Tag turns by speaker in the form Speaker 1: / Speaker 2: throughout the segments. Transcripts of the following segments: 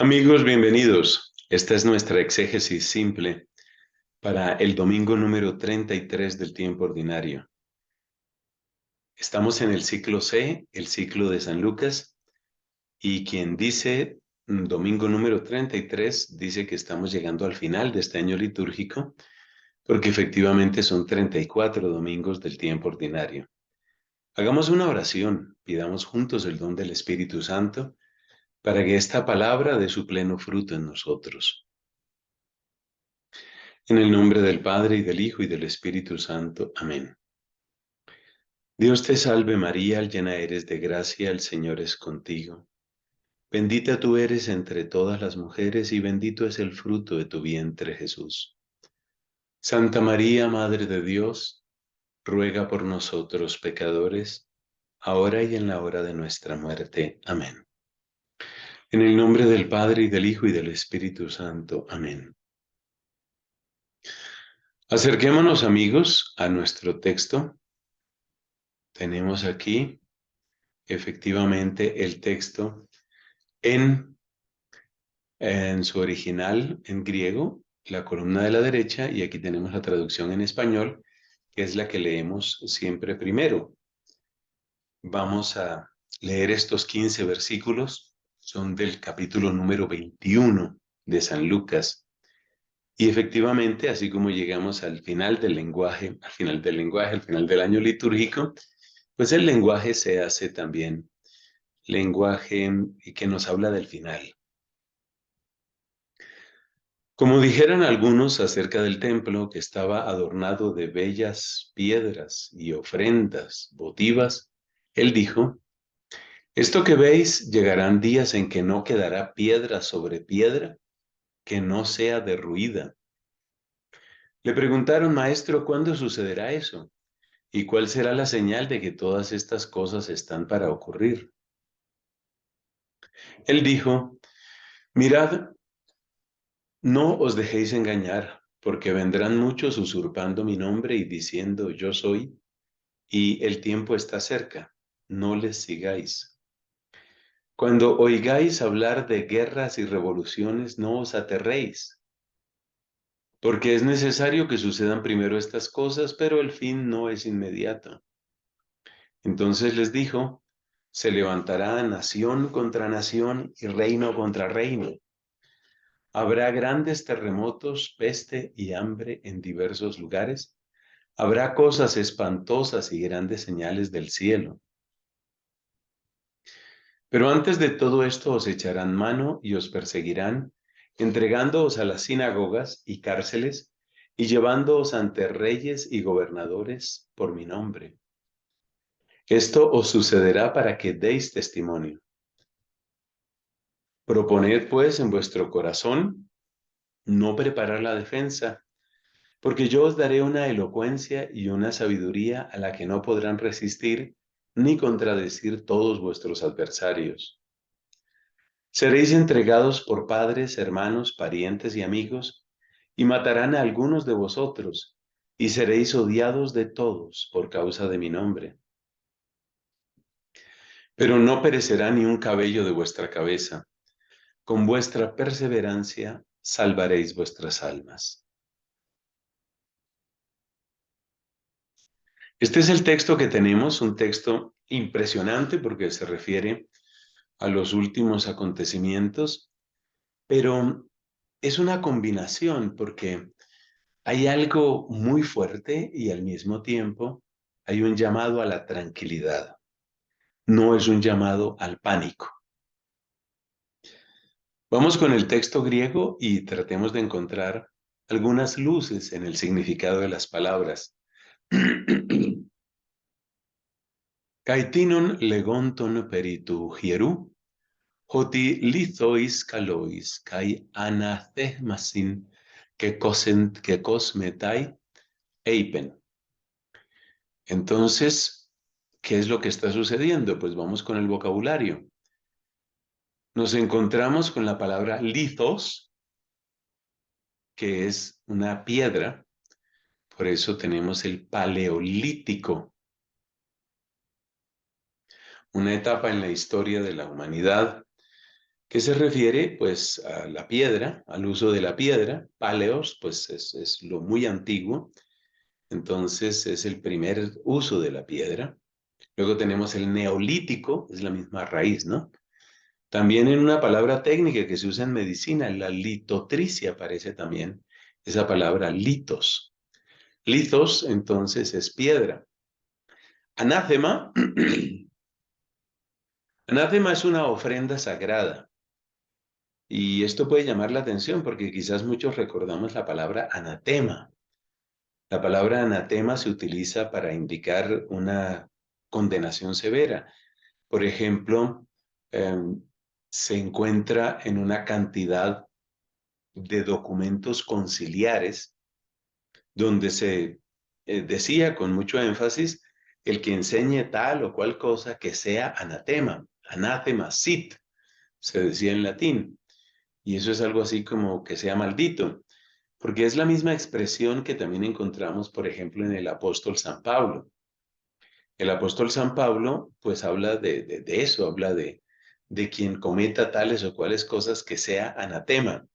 Speaker 1: Amigos, bienvenidos. Esta es nuestra exégesis simple para el domingo número 33 del tiempo ordinario. Estamos en el ciclo C, el ciclo de San Lucas, y quien dice domingo número 33 dice que estamos llegando al final de este año litúrgico, porque efectivamente son 34 domingos del tiempo ordinario. Hagamos una oración, pidamos juntos el don del Espíritu Santo para que esta palabra dé su pleno fruto en nosotros. En el nombre del Padre, y del Hijo, y del Espíritu Santo. Amén. Dios te salve María, llena eres de gracia, el Señor es contigo. Bendita tú eres entre todas las mujeres, y bendito es el fruto de tu vientre, Jesús. Santa María, Madre de Dios, ruega por nosotros pecadores, ahora y en la hora de nuestra muerte. Amén. En el nombre del Padre, y del Hijo, y del Espíritu Santo. Amén. Acerquémonos, amigos, a nuestro texto. Tenemos aquí efectivamente el texto en, en su original en griego, la columna de la derecha, y aquí tenemos la traducción en español, que es la que leemos siempre primero. Vamos a leer estos 15 versículos, son del capítulo número 21 de San Lucas. Y efectivamente, así como llegamos al final del lenguaje, al final del año litúrgico, pues el lenguaje se hace también lenguaje que nos habla del final. Como dijeran algunos acerca del templo, que estaba adornado de bellas piedras y ofrendas votivas, él dijo: esto que veis, llegarán días en que no quedará piedra sobre piedra que no sea derruida. Le preguntaron: Maestro, ¿cuándo sucederá eso? ¿Y cuál será la señal de que todas estas cosas están para ocurrir? Él dijo: Mirad, no os dejéis engañar, porque vendrán muchos usurpando mi nombre y diciendo: yo soy, y el tiempo está cerca. No les sigáis. Cuando oigáis hablar de guerras y revoluciones, no os aterréis, porque es necesario que sucedan primero estas cosas, pero el fin no es inmediato. Entonces les dijo: se levantará nación contra nación y reino contra reino. Habrá grandes terremotos, peste y hambre en diversos lugares. Habrá cosas espantosas y grandes señales del cielo. Pero antes de todo esto os echarán mano y os perseguirán, entregándoos a las sinagogas y cárceles y llevándoos ante reyes y gobernadores por mi nombre. Esto os sucederá para que deis testimonio. Proponed pues en vuestro corazón no preparar la defensa, porque yo os daré una elocuencia y una sabiduría a la que no podrán resistir ni contradecir todos vuestros adversarios. Seréis entregados por padres, hermanos, parientes y amigos, y matarán a algunos de vosotros, y seréis odiados de todos por causa de mi nombre. Pero no perecerá ni un cabello de vuestra cabeza. Con vuestra perseverancia salvaréis vuestras almas. Este es el texto que tenemos, un texto impresionante porque se refiere a los últimos acontecimientos, pero es una combinación porque hay algo muy fuerte y al mismo tiempo hay un llamado a la tranquilidad. No es un llamado al pánico. Vamos con el texto griego y tratemos de encontrar algunas luces en el significado de las palabras. Kaitinon legonton peritu hieru, hoti lithois kalois, kai anathemasin que cosmetai eipen. Entonces, ¿qué es lo que está sucediendo? Pues vamos con el vocabulario. Nos encontramos con la palabra lithos, que es una piedra, por eso tenemos el paleolítico, una etapa en la historia de la humanidad que se refiere pues a la piedra, al uso de la piedra. Paleos pues es lo muy antiguo, entonces es el primer uso de la piedra. Luego tenemos el neolítico, es la misma raíz, ¿no? También en una palabra técnica que se usa en medicina, la litotricia aparece también esa palabra litos. Litos entonces es piedra. Anátema, anátema es una ofrenda sagrada. Y esto puede llamar la atención porque quizás muchos recordamos la palabra anatema. La palabra anatema se utiliza para indicar una condenación severa. Por ejemplo, se encuentra en una cantidad de documentos conciliares donde se decía con mucho énfasis el que enseñe tal o cual cosa que sea anatema, anathema sit, se decía en latín. Y eso es algo así como que sea maldito, porque es la misma expresión que también encontramos, por ejemplo, en el apóstol San Pablo. El apóstol San Pablo, pues habla de eso, habla de quien cometa tales o cuales cosas que sea anatema.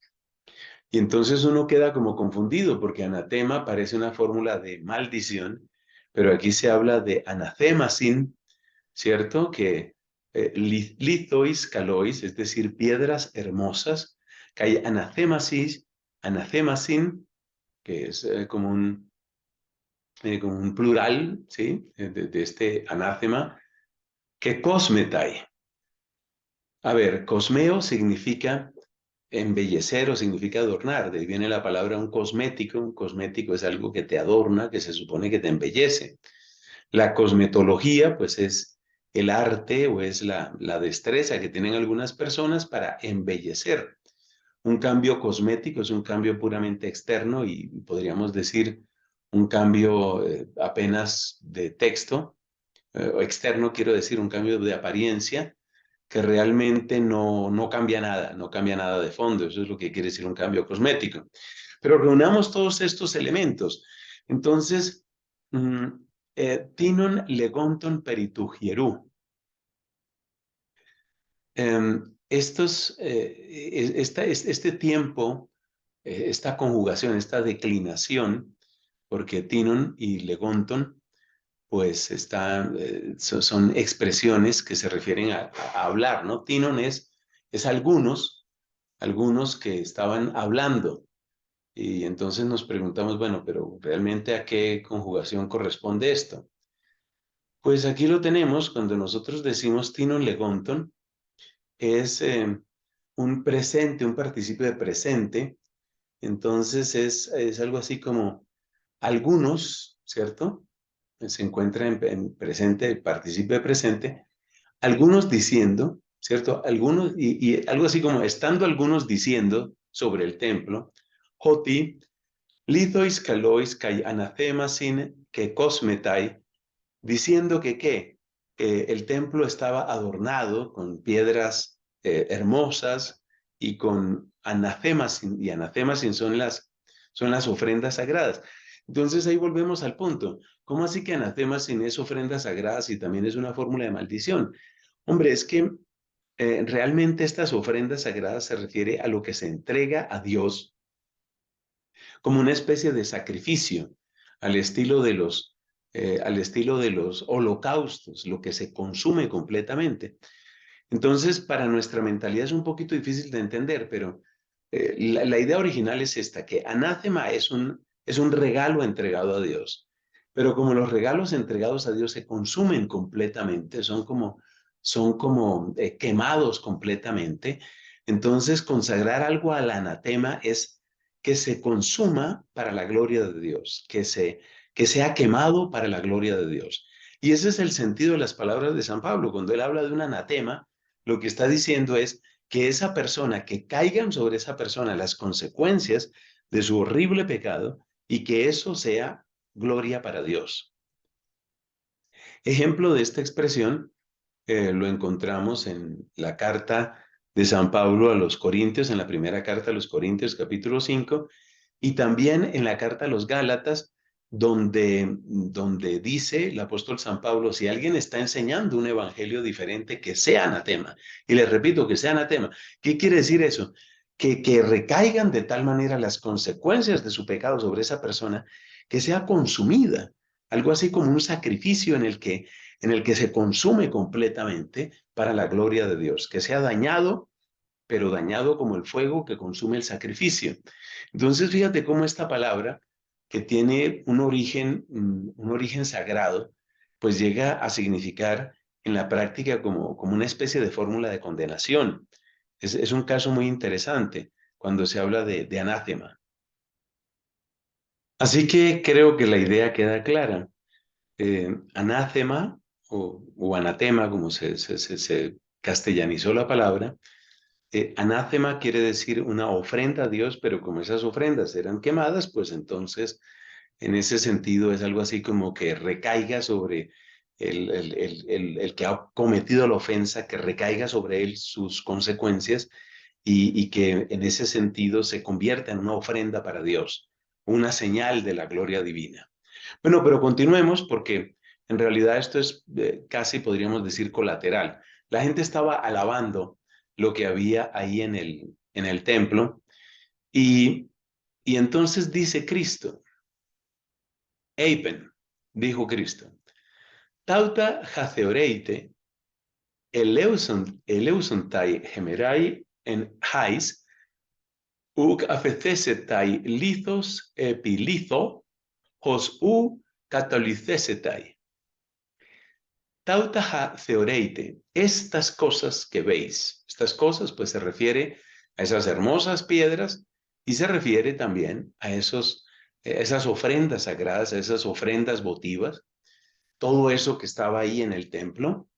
Speaker 1: Y entonces uno queda como confundido, porque anatema parece una fórmula de maldición, pero aquí se habla de anathemasin, ¿cierto? Que lithois, calois, es decir, piedras hermosas, que hay anathemasis, anathemasin, que es como un plural, ¿sí? De este anátema, que cosmetai. A ver, cosmeo significa embellecer o significa adornar. De ahí viene la palabra un cosmético. Un cosmético es algo que te adorna, que se supone que te embellece. La cosmetología, pues es el arte o es la destreza que tienen algunas personas para embellecer. Un cambio cosmético es un cambio puramente externo y podríamos decir un cambio apenas de texto, o externo quiero decir, un cambio de apariencia que realmente no cambia nada, no cambia nada de fondo. Eso es lo que quiere decir un cambio cosmético. Pero reunamos todos estos elementos. Entonces, mm, tinon legonton peritugieru. Este tiempo, esta conjugación, esta declinación, porque tinon y legonton, pues son expresiones que se refieren a hablar, ¿no? Tinon es algunos que estaban hablando. Y entonces nos preguntamos, bueno, pero ¿realmente a qué conjugación corresponde esto? Pues aquí lo tenemos, cuando nosotros decimos tinon legonton, es un presente, un participio de presente, entonces es algo así como algunos, ¿cierto? Se encuentra en presente, el participio de presente, algunos diciendo, ¿cierto? Algunos, y algo así como estando algunos diciendo sobre el templo, Joti, lithois kalois kai anathemasin que cosmetai, diciendo que ¿qué? El templo estaba adornado con piedras hermosas y con anathemasin, y anathemasin son las ofrendas sagradas. Entonces ahí volvemos al punto. ¿Cómo así que anathemasin es ofrenda sagrada y también es una fórmula de maldición? Hombre, es que realmente estas ofrendas sagradas se refiere a lo que se entrega a Dios como una especie de sacrificio al estilo de los holocaustos, lo que se consume completamente. Entonces, para nuestra mentalidad es un poquito difícil de entender, pero la idea original es esta, que anátema es un regalo entregado a Dios. Pero como los regalos entregados a Dios se consumen completamente, son como quemados completamente, entonces consagrar algo al anatema es que se consuma para la gloria de Dios, que sea quemado para la gloria de Dios. Y ese es el sentido de las palabras de San Pablo. Cuando él habla de un anatema, lo que está diciendo es que esa persona, que caigan sobre esa persona las consecuencias de su horrible pecado y que eso sea gloria para Dios. Ejemplo de esta expresión lo encontramos en la carta de San Pablo a los Corintios, en la primera carta a los Corintios, capítulo 5, y también en la carta a los Gálatas, donde dice el apóstol San Pablo, si alguien está enseñando un evangelio diferente, que sea anatema. Y les repito, que sea anatema. ¿Qué quiere decir eso? Que recaigan de tal manera las consecuencias de su pecado sobre esa persona, que sea consumida. Algo así como un sacrificio en el que se consume completamente para la gloria de Dios, que sea dañado, pero dañado como el fuego que consume el sacrificio. Entonces, fíjate cómo esta palabra, que tiene un origen sagrado, pues llega a significar en la práctica como una especie de fórmula de condenación. Es un caso muy interesante cuando se habla de anátema. Así que creo que la idea queda clara. Anátema o anatema, como se castellanizó la palabra. Anátema quiere decir una ofrenda a Dios, pero como esas ofrendas eran quemadas, pues entonces en ese sentido es algo así como que recaiga sobre el que ha cometido la ofensa, que recaiga sobre él sus consecuencias y que en ese sentido se convierta en una ofrenda para Dios, una señal de la gloria divina. Bueno, pero continuemos porque en realidad esto es casi podríamos decir colateral. La gente estaba alabando lo que había ahí en el templo y, y entonces dice Cristo, Eipen, dijo Cristo, tauta jaceoreite, eleuson gemerai en hais, uk afecesetai lithos epilitho, hos u catolicesetai. Tautaja theoreite, estas cosas que veis, estas cosas pues se refiere a esas hermosas piedras y se refiere también a esas ofrendas sagradas, a esas ofrendas votivas, todo eso que estaba ahí en el templo,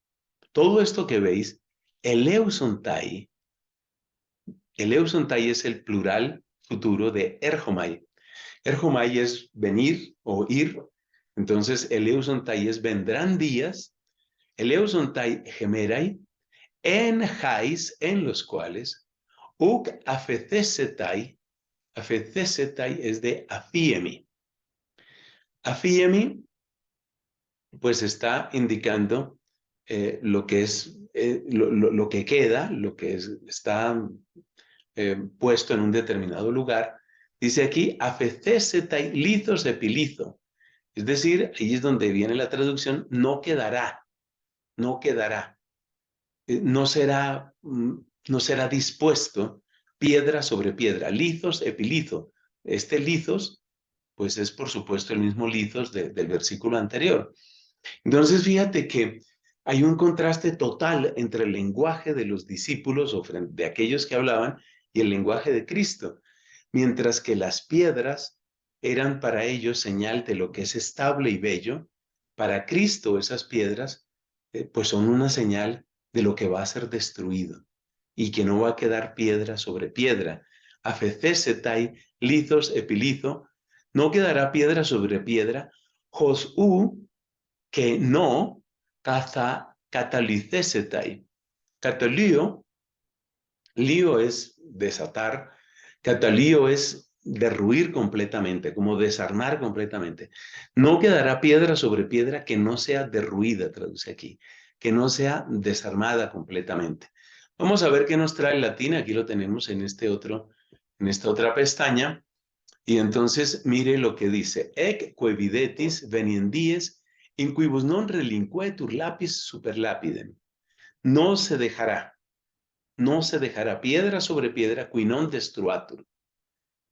Speaker 1: todo esto que veis, eleusontai, eleusontai es el plural futuro de erjomai. Erjomai es venir o ir, entonces eleusontai es vendrán días. Eleusontai gemerai, en hais, en los cuales, uk afecesetai, afecesetai es de afiemi. Afiemi, pues está indicando lo que es, lo que queda, lo que está puesto en un determinado lugar. Dice aquí, afecesetai lithos epilizo. Es decir, ahí es donde viene la traducción, no quedará, no quedará. No será dispuesto piedra sobre piedra, lithos epilizo. Este lithos, pues es por supuesto el mismo lithos del versículo anterior. Entonces, fíjate que hay un contraste total entre el lenguaje de los discípulos o de aquellos que hablaban y el lenguaje de Cristo, mientras que las piedras eran para ellos señal de lo que es estable y bello. Para Cristo esas piedras pues son una señal de lo que va a ser destruido y que no va a quedar piedra sobre piedra. Afecesetai, lithos, epilizo, no quedará piedra sobre piedra. Josu, que no, catalicesetai. Catalío, lío es desatar, catalío es derruir completamente, como desarmar completamente. No quedará piedra sobre piedra que no sea derruida, traduce aquí, que no sea desarmada completamente. Vamos a ver qué nos trae el latín, aquí lo tenemos en esta otra pestaña, y entonces mire lo que dice, ec quevidetis veniendies in quibus non relinquetur lapis super lapidem. No se dejará, no se dejará piedra sobre piedra, qui non destruatur.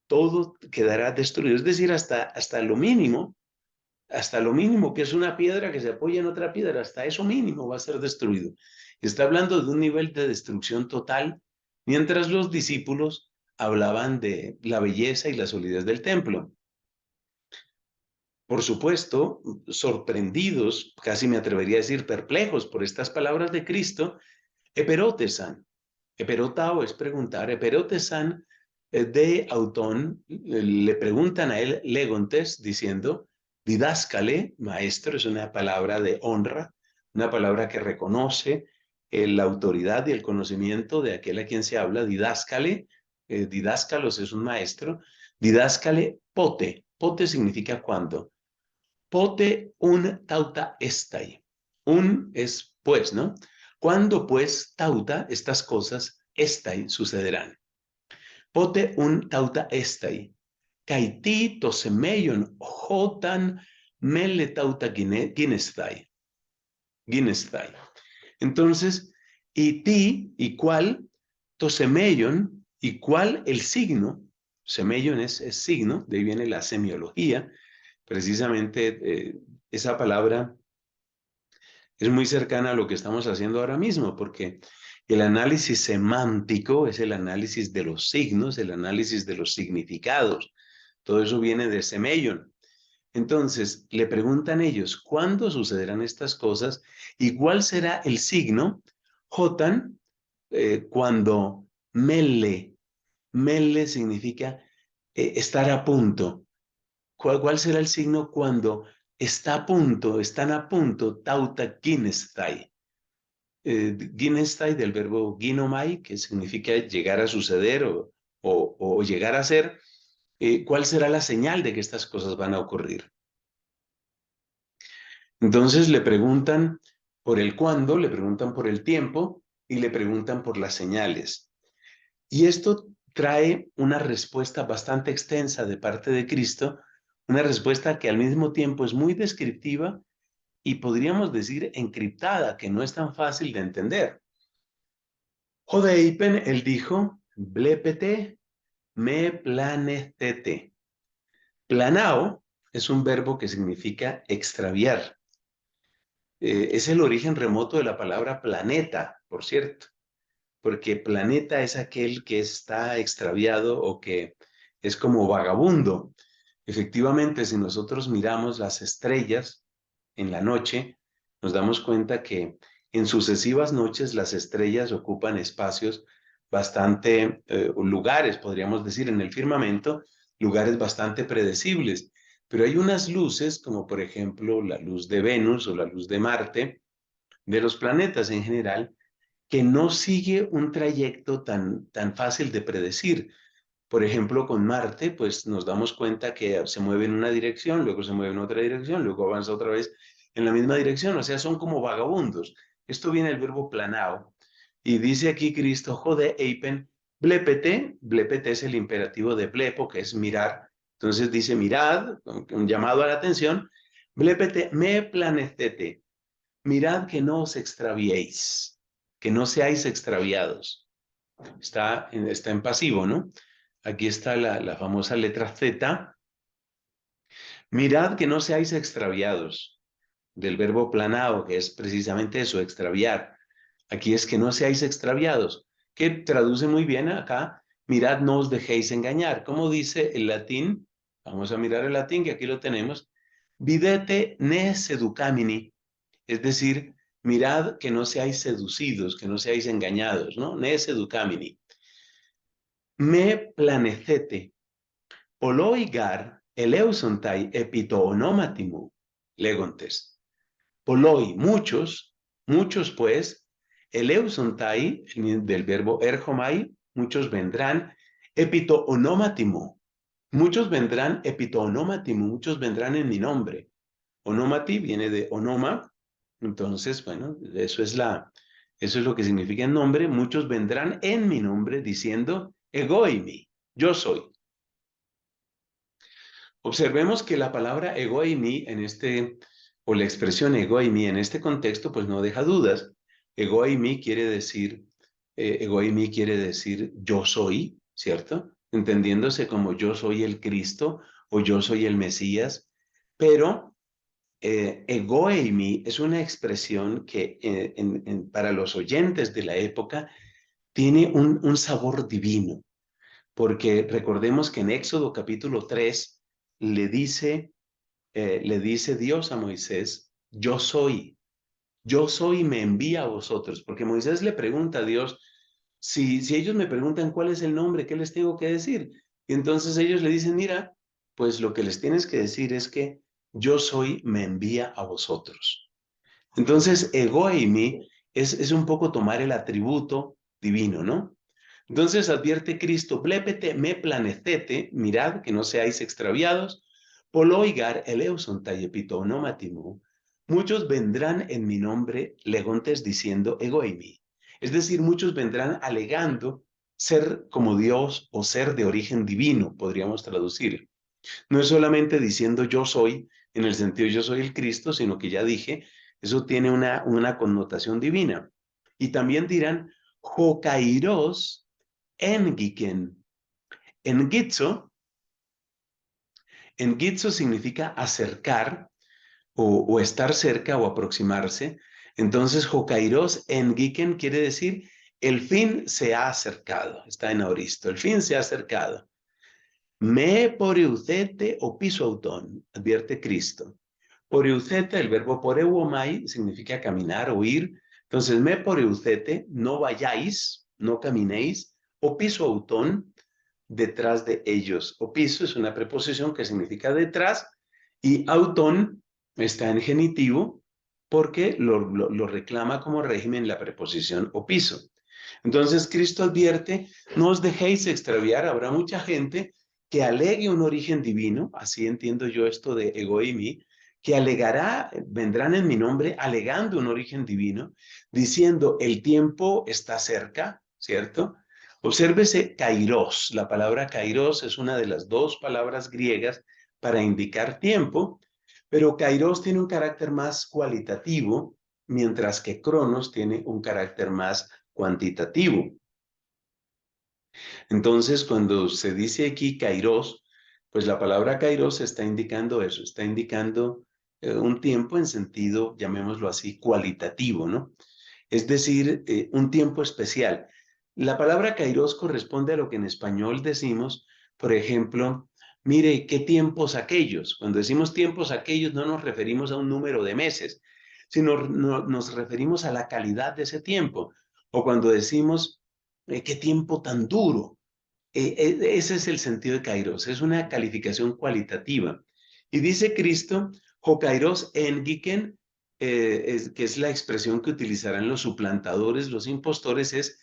Speaker 1: Todo quedará destruido, es decir, hasta lo mínimo que es una piedra que se apoya en otra piedra, hasta eso mínimo va a ser destruido. Está hablando de un nivel de destrucción total, mientras los discípulos hablaban de la belleza y la solidez del templo. Por supuesto, sorprendidos, casi me atrevería a decir perplejos por estas palabras de Cristo, eperotesan. Eperotao es preguntar, eperotesan de autón, le preguntan a él legontes diciendo, didáscale, maestro, es una palabra de honra, una palabra que reconoce la autoridad y el conocimiento de aquel a quien se habla, didáscale, didáscalos es un maestro, didáscale pote, pote significa cuando, Pote un tauta estai. Un es pues, ¿no? Cuando pues tauta, estas cosas estai sucederán. Pote un tauta estai. Kaiti tosemeion jotan mele tauta ginestai. Ginestai. Entonces, y ti, y cuál, tosemeion, y cuál el signo, semeion es signo, de ahí viene la semiología, precisamente esa palabra es muy cercana a lo que estamos haciendo ahora mismo, porque el análisis semántico es el análisis de los signos, el análisis de los significados. Todo eso viene de semeion. Entonces, le preguntan ellos, ¿cuándo sucederán estas cosas? ¿Y cuál será el signo? Jotan, cuando mele, mele significa estar a punto. ¿Cuál será el signo cuando está a punto, están a punto, tauta ginestai? Ginestai del verbo ginomai, que significa llegar a suceder o llegar a ser. ¿Cuál será la señal de que estas cosas van a ocurrir? Entonces le preguntan por el cuándo, le preguntan por el tiempo y le preguntan por las señales. Y esto trae una respuesta bastante extensa de parte de Cristo, una respuesta que al mismo tiempo es muy descriptiva y podríamos decir encriptada, que no es tan fácil de entender. Jodeipen, él dijo, blepete me planestete. Planao es un verbo que significa extraviar. Es el origen remoto de la palabra planeta, por cierto, porque planeta es aquel que está extraviado o que es como vagabundo. Efectivamente, si nosotros miramos las estrellas en la noche, nos damos cuenta que en sucesivas noches las estrellas ocupan espacios bastante, lugares, podríamos decir, en el firmamento, lugares bastante predecibles. Pero hay unas luces, como por ejemplo la luz de Venus o la luz de Marte, de los planetas en general, que no sigue un trayecto tan fácil de predecir. Por ejemplo, con Marte, pues nos damos cuenta que se mueve en una dirección, luego se mueve en otra dirección, luego avanza otra vez en la misma dirección, o sea, son como vagabundos. Esto viene del verbo planao. Y dice aquí Cristo, jode eipen, blepete, blepete es el imperativo de blepo, que es mirar. Entonces dice, mirad, un llamado a la atención, blepete me planestete, mirad que no os extraviéis, que no seáis extraviados. Está en pasivo, ¿no? Aquí está la famosa letra Z. Mirad que no seáis extraviados, del verbo planao, que es precisamente eso, extraviar. Aquí es que no seáis extraviados, que traduce muy bien acá, mirad, no os dejéis engañar. ¿Cómo dice el latín? Vamos a mirar el latín, que aquí lo tenemos. Videte ne seducamini, es decir, mirad que no seáis seducidos, que no seáis engañados, ¿no? Ne seducamini. Me planecete, poloigar eleusontai epitoonomatimu, legontes. Poloi, muchos pues, eleusontai, del verbo erjomai, muchos vendrán, epitoonomatimu, muchos vendrán, epitoonomatimu, muchos vendrán en mi nombre. Onomati viene de onoma, entonces, bueno, eso es lo que significa el nombre. Muchos vendrán en mi nombre diciendo, egoimi, yo soy. Observemos que la palabra egoimi o la expresión egoimi en este contexto, pues no deja dudas. Egoimi quiere decir yo soy, ¿cierto? Entendiéndose como yo soy el Cristo o yo soy el Mesías, pero egoimi es una expresión que para los oyentes de la época tiene un sabor divino, porque recordemos que en Éxodo capítulo 3 le dice Dios a Moisés, yo soy, me envía a vosotros, porque Moisés le pregunta a Dios, si ellos me preguntan cuál es el nombre, ¿qué les tengo que decir? Y entonces ellos le dicen, mira, pues lo que les tienes que decir es que yo soy, me envía a vosotros. Entonces, ego eimi es un poco tomar el atributo divino, ¿no? Entonces advierte Cristo, blépete me planecete, mirad que no seáis extraviados, Poloigar eleuson taiepitou nomatimo. Muchos vendrán en mi nombre, legontes diciendo egoimi. Es decir, muchos vendrán alegando ser como Dios o ser de origen divino, podríamos traducir. No es solamente diciendo yo soy, en el sentido yo soy el Cristo, sino que ya dije, eso tiene una connotación divina. Y también dirán, Jokairos engiken. En Gitzo, en Gitzo significa acercar o estar cerca o aproximarse. Entonces, Jokairos engiken quiere decir el fin se ha acercado. Está en aoristo, el fin se ha acercado. Me poreucete o piso autón, advierte Cristo. Poreucete, el verbo poreuomai, significa caminar o ir. Entonces, me poreucete, no vayáis, no caminéis, o piso autón, detrás de ellos. O piso es una preposición que significa detrás y autón está en genitivo porque lo reclama como régimen la preposición o piso. Entonces, Cristo advierte, no os dejéis extraviar, habrá mucha gente que alegue un origen divino, así entiendo yo esto de egoimi, que alegará, vendrán en mi nombre alegando un origen divino, diciendo el tiempo está cerca, ¿cierto? Obsérvese kairos. La palabra kairos es una de las dos palabras griegas para indicar tiempo, pero kairos tiene un carácter más cualitativo, mientras que cronos tiene un carácter más cuantitativo. Entonces, cuando se dice aquí kairos, pues la palabra kairos está indicando eso, está indicando un tiempo en sentido, llamémoslo así, cualitativo, ¿no? Es decir, un tiempo especial. La palabra kairos corresponde a lo que en español decimos, por ejemplo, mire, ¿qué tiempos aquellos? Cuando decimos tiempos aquellos no nos referimos a un número de meses, sino nos referimos a la calidad de ese tiempo. O cuando decimos, ¿qué tiempo tan duro? Ese es el sentido de kairos, es una calificación cualitativa. Y dice Cristo, ho kairos engiken, que es la expresión que utilizarán los suplantadores, los impostores, es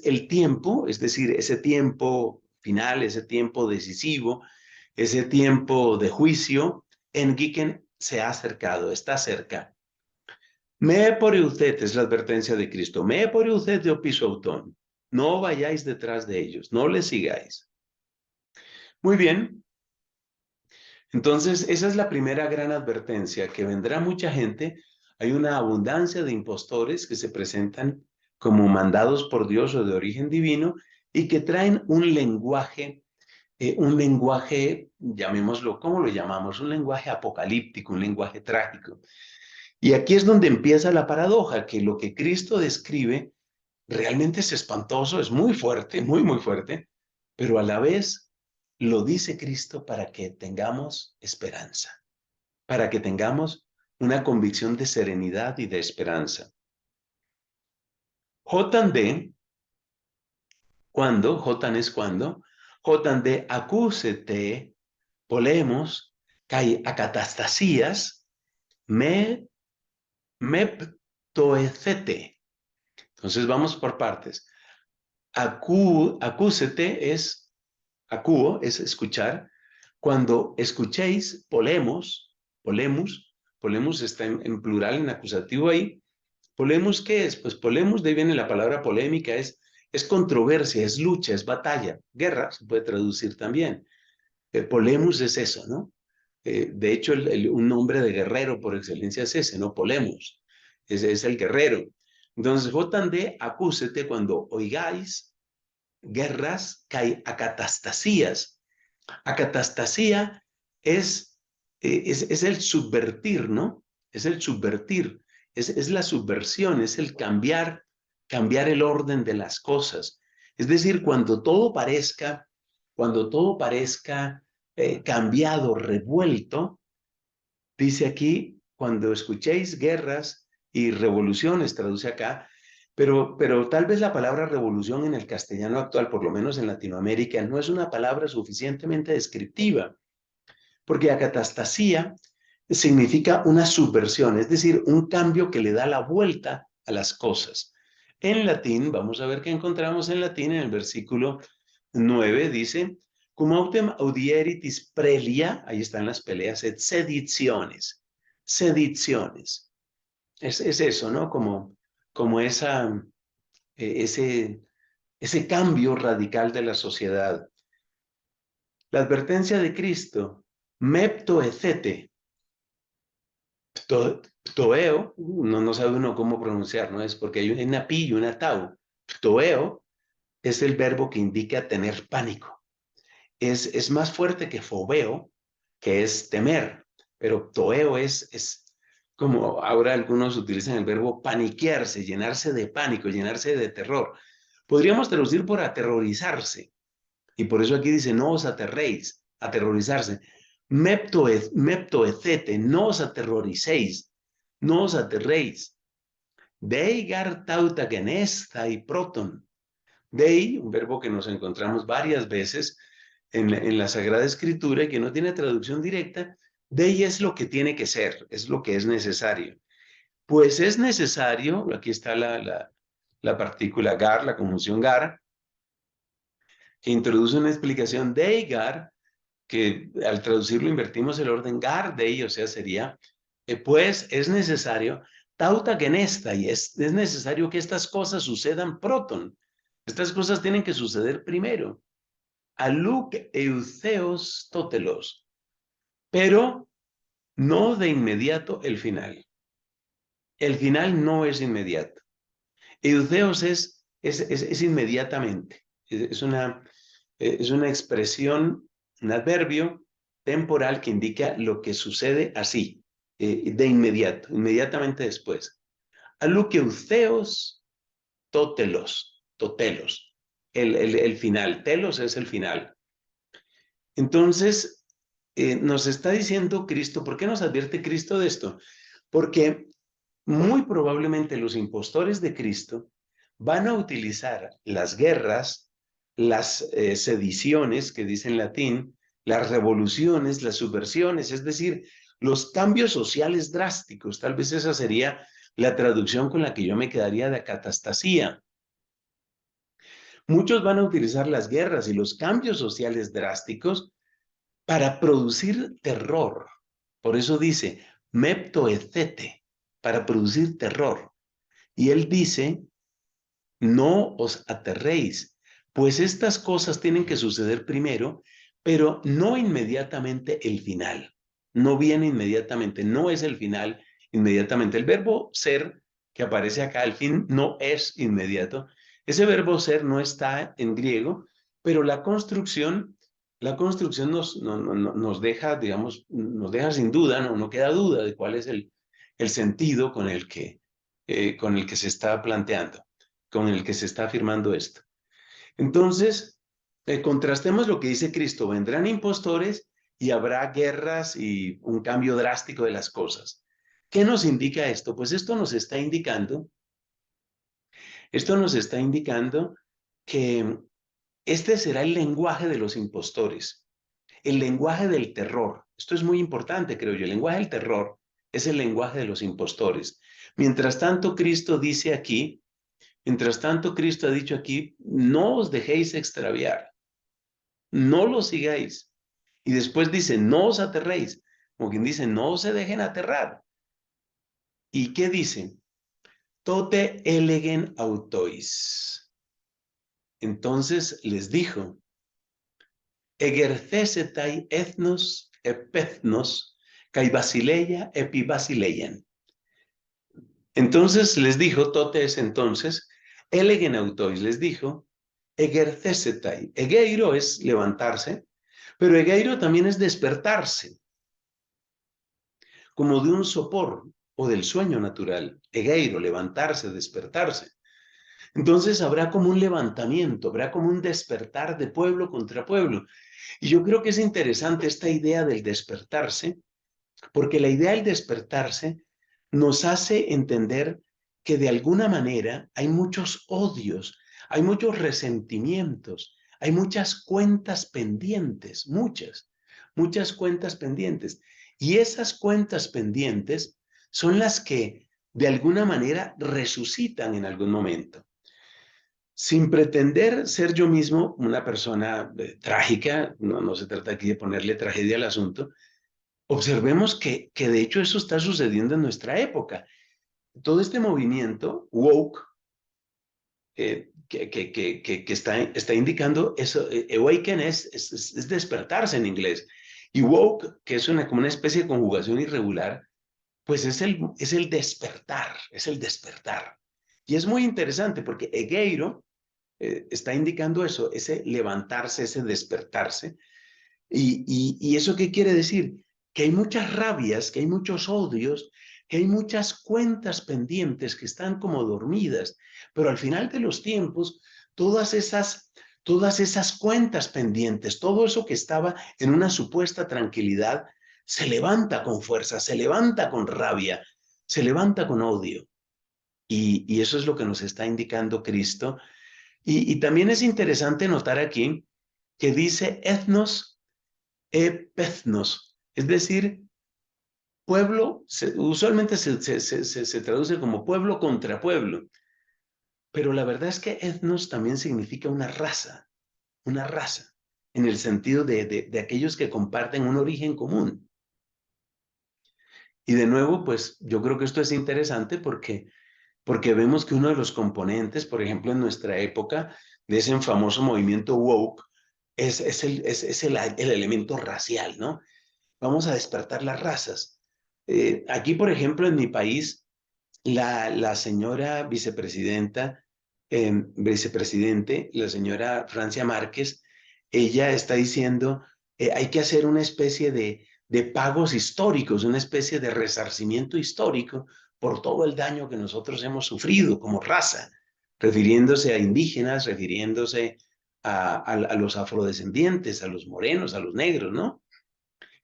Speaker 1: el tiempo, es decir, ese tiempo final, ese tiempo decisivo, ese tiempo de juicio, engiken se ha acercado, está cerca. Me por usted, es la advertencia de Cristo, me por usted de opisoutón. No vayáis detrás de ellos, no les sigáis. Muy bien, entonces esa es la primera gran advertencia, que vendrá mucha gente. Hay una abundancia de impostores que se presentan como mandados por Dios o de origen divino y que traen un lenguaje, llamémoslo, ¿cómo lo llamamos? Un lenguaje apocalíptico, un lenguaje trágico. Y aquí es donde empieza la paradoja, que lo que Cristo describe realmente es espantoso, es muy fuerte, muy, muy fuerte, pero a la vez lo dice Cristo para que tengamos esperanza, para que tengamos una convicción de serenidad y de esperanza. Jotan de, ¿cuándo? Jotan es cuando. Jotan de acúsete, polemos, kai acatastasías, me, meptoecete. Entonces vamos por partes. Acúsete es, acúo es escuchar. Cuando escuchéis, polemus está en plural, en acusativo ahí. Polemus, ¿qué es? Pues polemus, de ahí viene la palabra polémica, es controversia, es lucha, es batalla. Guerra se puede traducir también. Polemus es eso, ¿no? De hecho, un nombre de guerrero por excelencia es ese, ¿no? Polemus. Ese es el guerrero. Entonces, jotan de acúsete cuando oigáis guerras, que hay acatastasías. Acatastasía es el subvertir, ¿no? Es el subvertir, es la subversión, es el cambiar el orden de las cosas. Es decir, cuando todo parezca cambiado, revuelto, dice aquí, cuando escuchéis guerras y revoluciones, traduce acá, pero tal vez la palabra revolución en el castellano actual, por lo menos en Latinoamérica, no es una palabra suficientemente descriptiva, porque acatastasía significa una subversión, es decir, un cambio que le da la vuelta a las cosas. En latín, vamos a ver qué encontramos en latín en el versículo 9, dice, Cum autem audieritis prelia, ahí están las peleas, et sediciones. Sediciones. Es eso, ¿no? Como ese cambio radical de la sociedad. La advertencia de Cristo, mepto ecete, toeo, no sabe uno cómo pronunciar, ¿no? Es porque hay una pi y una tau. Toeo es el verbo que indica tener pánico. Es más fuerte que fobeo, que es temer, pero toeo es como ahora algunos utilizan el verbo paniquearse, llenarse de pánico, llenarse de terror. Podríamos traducir por aterrorizarse, y por eso aquí dice, no os aterréis, aterrorizarse. Mepto ecete, no os aterroricéis, no os aterréis. Dei gar tauta genesta y proton. Dei, un verbo que nos encontramos varias veces en la Sagrada Escritura y que no tiene traducción directa. Dei es lo que tiene que ser, es lo que es necesario. Pues es necesario, aquí está la partícula gar, la conjunción gar, que introduce una explicación dei gar, que al traducirlo invertimos el orden gar dei, o sea, sería, pues es necesario, tauta genesta, y es necesario que estas cosas sucedan proton. Estas cosas tienen que suceder primero. Aluc euceos totelos, pero no de inmediato el final. El final no es inmediato. Euceos es inmediatamente. Es una expresión, un adverbio temporal que indica lo que sucede así, de inmediato, inmediatamente después. Aluqueuceos totelos, el final, telos es el final. Entonces, nos está diciendo Cristo, ¿por qué nos advierte Cristo de esto? Porque muy probablemente los impostores de Cristo van a utilizar las guerras, las sediciones, que dice en latín, las revoluciones, las subversiones, es decir, los cambios sociales drásticos. Tal vez esa sería la traducción con la que yo me quedaría de catastasía. Muchos van a utilizar las guerras y los cambios sociales drásticos para producir terror. Por eso dice, mepto ecete, para producir terror. Y él dice, no os aterréis, pues estas cosas tienen que suceder primero, pero no inmediatamente el final. No viene inmediatamente, no es el final inmediatamente. El verbo ser que aparece acá, al fin, no es inmediato. Ese verbo ser no está en griego, pero la construcción nos deja, digamos, nos deja sin duda, no queda duda de cuál es el sentido con el que se está planteando, con el que se está afirmando esto. Entonces, contrastemos lo que dice Cristo, vendrán impostores y habrá guerras y un cambio drástico de las cosas. ¿Qué nos indica esto? Pues esto nos está indicando que este será el lenguaje de los impostores, el lenguaje del terror. Esto es muy importante, creo yo. El lenguaje del terror es el lenguaje de los impostores. Mientras tanto, Cristo ha dicho aquí, no os dejéis extraviar, no lo sigáis. Y después dice, no os aterréis, como quien dice, no se dejen aterrar. ¿Y qué dice? Tote elegen autois. Entonces les dijo, egercesetai ethnos epethnos, kai basileia epi basileian. Entonces les dijo, tote es entonces, elegen autois, les dijo, egercesetai. Egeiro es levantarse, pero egeiro también es despertarse, como de un sopor o del sueño natural. Egeiro, levantarse, despertarse. Entonces habrá como un levantamiento, habrá como un despertar de pueblo contra pueblo. Y yo creo que es interesante esta idea del despertarse, porque la idea del despertarse nos hace entender que de alguna manera hay muchos odios, hay muchos resentimientos, hay muchas cuentas pendientes, muchas cuentas pendientes. Y esas cuentas pendientes son las que de alguna manera resucitan en algún momento. sin pretender ser yo mismo una persona trágica, no se trata aquí de ponerle tragedia al asunto, observemos que de hecho eso está sucediendo en nuestra época. Todo este movimiento woke que está indicando eso, awaken es despertarse en inglés. Y woke, que es como una especie de conjugación irregular, pues es el despertar, es el despertar. Y es muy interesante porque Egeiro está indicando eso, ese levantarse, ese despertarse. Y eso qué quiere decir? Que hay muchas rabias, que hay muchos odios, que hay muchas cuentas pendientes que están como dormidas, pero al final de los tiempos, todas esas cuentas pendientes, todo eso que estaba en una supuesta tranquilidad, se levanta con fuerza, se levanta con rabia, se levanta con odio. Y eso es lo que nos está indicando Cristo. Y también es interesante notar aquí que dice etnos epethnos, es decir, pueblo, usualmente se traduce como pueblo contra pueblo, pero la verdad es que etnos también significa una raza, en el sentido de aquellos que comparten un origen común. Y de nuevo, pues yo creo que esto es interesante porque vemos que uno de los componentes, por ejemplo, en nuestra época, de ese famoso movimiento woke, es el elemento racial, ¿no? Vamos a despertar las razas. Aquí, por ejemplo, en mi país, la señora vicepresidente, la señora Francia Márquez, ella está diciendo, hay que hacer una especie de pagos históricos, una especie de resarcimiento histórico por todo el daño que nosotros hemos sufrido como raza, refiriéndose a indígenas, refiriéndose a los afrodescendientes, a los morenos, a los negros, ¿no?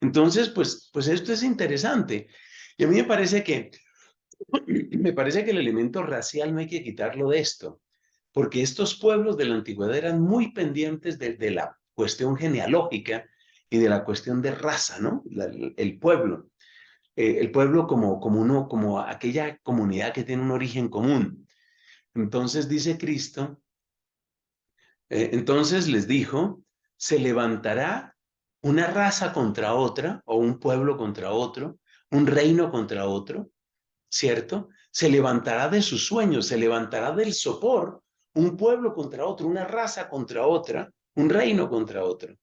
Speaker 1: Entonces, pues esto es interesante. Y a mí me parece que el elemento racial no hay que quitarlo de esto, porque estos pueblos de la antigüedad eran muy pendientes de la cuestión genealógica y de la cuestión de raza, ¿no? El pueblo como aquella comunidad que tiene un origen común. Entonces dice Cristo, entonces les dijo, se levantará una raza contra otra, o un pueblo contra otro, un reino contra otro, ¿cierto? Se levantará de sus sueños, se levantará del sopor, un pueblo contra otro, una raza contra otra, un reino contra otro.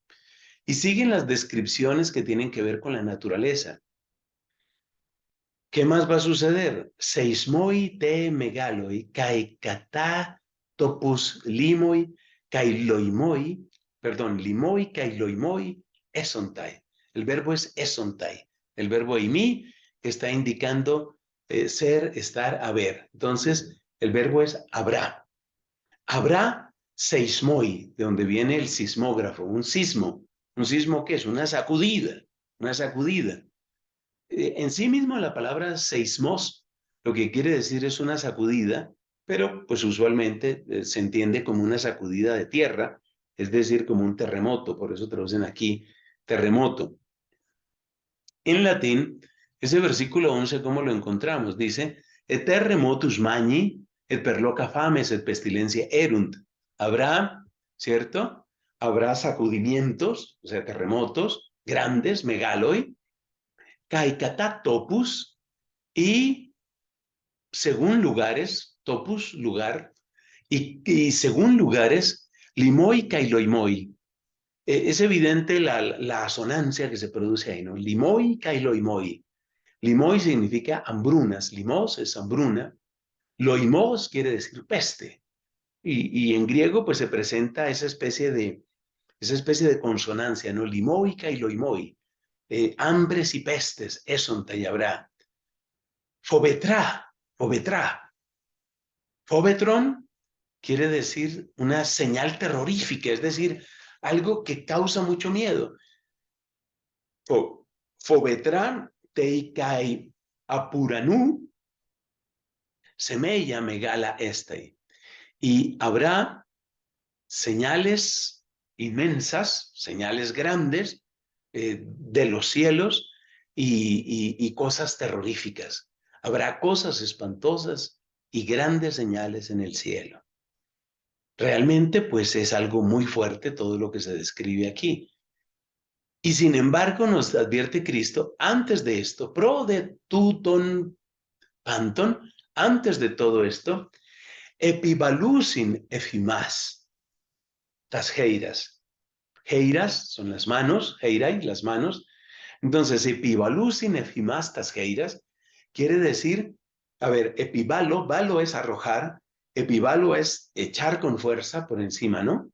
Speaker 1: Y siguen las descripciones que tienen que ver con la naturaleza. ¿Qué más va a suceder? Seismoi te megaloi, kai kata topus limoi, kai loimoi, perdón, limoi, kai loimoi, esontai. El verbo es esontai. El verbo eimi está indicando ser, estar, haber. Entonces, el verbo es habrá. Habrá seismoi, de donde viene el sismógrafo, un sismo. ¿Un sismo qué es? Una sacudida, una sacudida. En sí mismo la palabra seismos lo que quiere decir es una sacudida, pero pues usualmente se entiende como una sacudida de tierra, es decir, como un terremoto, por eso traducen aquí terremoto. En latín, ese versículo 11, ¿cómo lo encontramos? Dice, et terremotus magni, et perloca fames, et pestilencia erunt. Habrá, ¿cierto? Habrá sacudimientos, o sea, terremotos grandes, megaloi, caicata topus, y según lugares, topus, lugar, y según lugares, limoi, cailoimoi. Es evidente la asonancia que se produce ahí, ¿no? Limoi, cailoimoi. Limoi significa hambrunas, limos es hambruna, loimos quiere decir peste. Y en griego pues se presenta esa especie de consonancia, ¿no? Limoi, cailoimoi. Hambres y pestes, eso te habrá. Fobetrá, fobetrá. Fobetron quiere decir una señal terrorífica, es decir, algo que causa mucho miedo. Fobetrán teikai apuranú semeya megala este. Y habrá señales inmensas, señales grandes de los cielos y cosas terroríficas. Habrá cosas espantosas y grandes señales en el cielo. Realmente, pues es algo muy fuerte todo lo que se describe aquí. Y sin embargo, nos advierte Cristo, antes de esto, pro de tuton panton, antes de todo esto, epibalusin efimas, tas heiras. Heiras son las manos, heirai, las manos. Entonces, epibalusin efimas tas heiras quiere decir, a ver, epibalo, balo es arrojar, epibalo es echar con fuerza por encima, ¿no?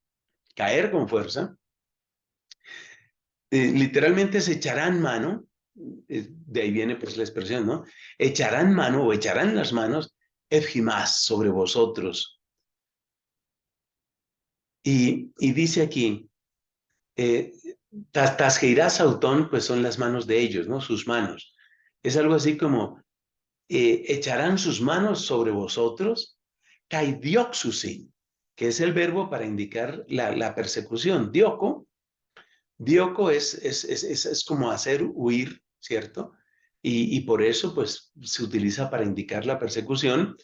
Speaker 1: Caer con fuerza. Literalmente se echarán mano, de ahí viene pues la expresión, ¿no? Echarán mano o echarán las manos, efimás, sobre vosotros. Y dice aquí, eh, tasgeirás autón, pues son las manos de ellos, ¿no? Sus manos. Es algo así como, echarán sus manos sobre vosotros, kaidioxusin, que es el verbo para indicar la persecución. Dioco es como hacer huir, ¿cierto? Y por eso, pues, se utiliza para indicar la persecución,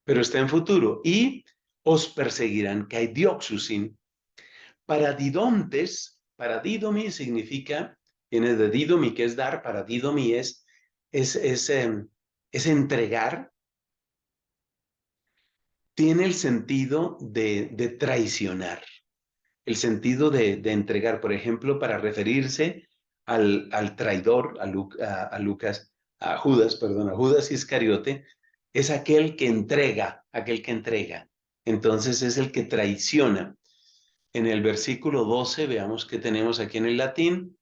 Speaker 1: pero está en futuro. Y os perseguirán, kaidioxusin. Paradidomi significa, viene de didomi, que es dar, paradidomi es, es, eh, es entregar, tiene el sentido de traicionar, el sentido de entregar, por ejemplo, para referirse al traidor, a Lucas, a Judas, perdón, a Judas Iscariote, es aquel que entrega, aquel que entrega. Entonces es el que traiciona. En el versículo 12, veamos qué tenemos aquí en el latín.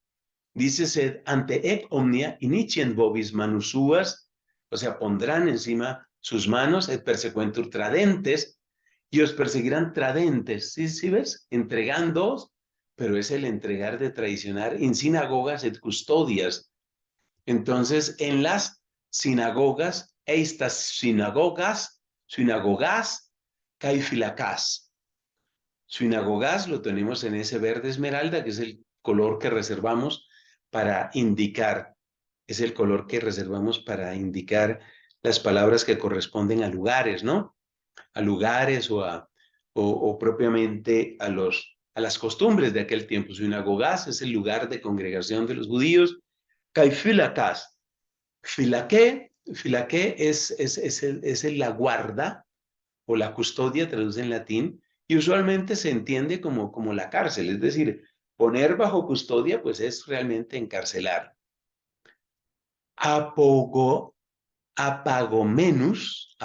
Speaker 1: Dice, sed ante ec omnia inicient vobis manus suas, o sea, pondrán encima sus manos, et persequentur tradentes, y os perseguirán tradentes. ¿Sí, sí ves? Entregándoos, pero es el entregar de traicionar, in sinagogas et custodias. Entonces, en las sinagogas, estas sinagogas, caifilacás. Sinagogas lo tenemos en ese verde esmeralda, que es el color que reservamos para indicar, es el color que reservamos para indicar las palabras que corresponden a lugares, ¿no? A lugares o propiamente a las costumbres de aquel tiempo. Sinagogas es el lugar de congregación de los judíos. Caifilacás. Filaqué es la guarda o la custodia, traduce en latín, y usualmente se entiende como la cárcel, es decir, poner bajo custodia, pues es realmente encarcelar. Apogo, apagomenus,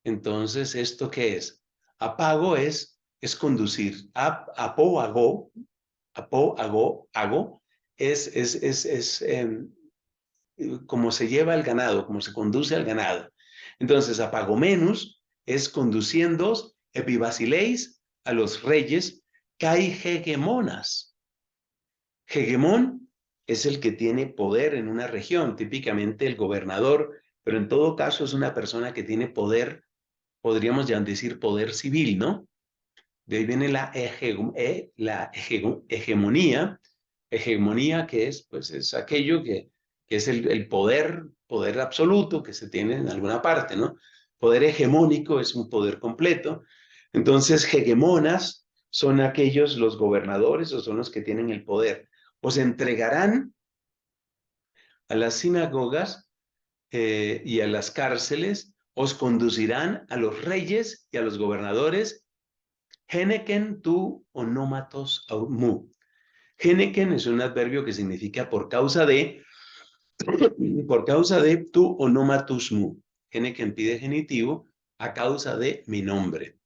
Speaker 1: entonces, ¿esto qué es? Apago es conducir. Hago, es como se lleva el ganado, como se conduce al ganado. Entonces, apagomenus es conduciendo epibasileis a los reyes, kai hegemonas. Hegemón es el que tiene poder en una región, típicamente el gobernador, pero en todo caso es una persona que tiene poder, podríamos ya decir poder civil, ¿no? De ahí viene hegemonía que es, pues es aquello que es el poder absoluto que se tiene en alguna parte, ¿no? Poder hegemónico es un poder completo. Entonces, hegemonas son aquellos, los gobernadores o son los que tienen el poder. Os entregarán a las sinagogas y a las cárceles, os conducirán a los reyes y a los gobernadores. Geneken tu onómatos mu. Geneken es un adverbio que significa por causa de tu onomatus mu. Geneken pide genitivo a causa de mi nombre.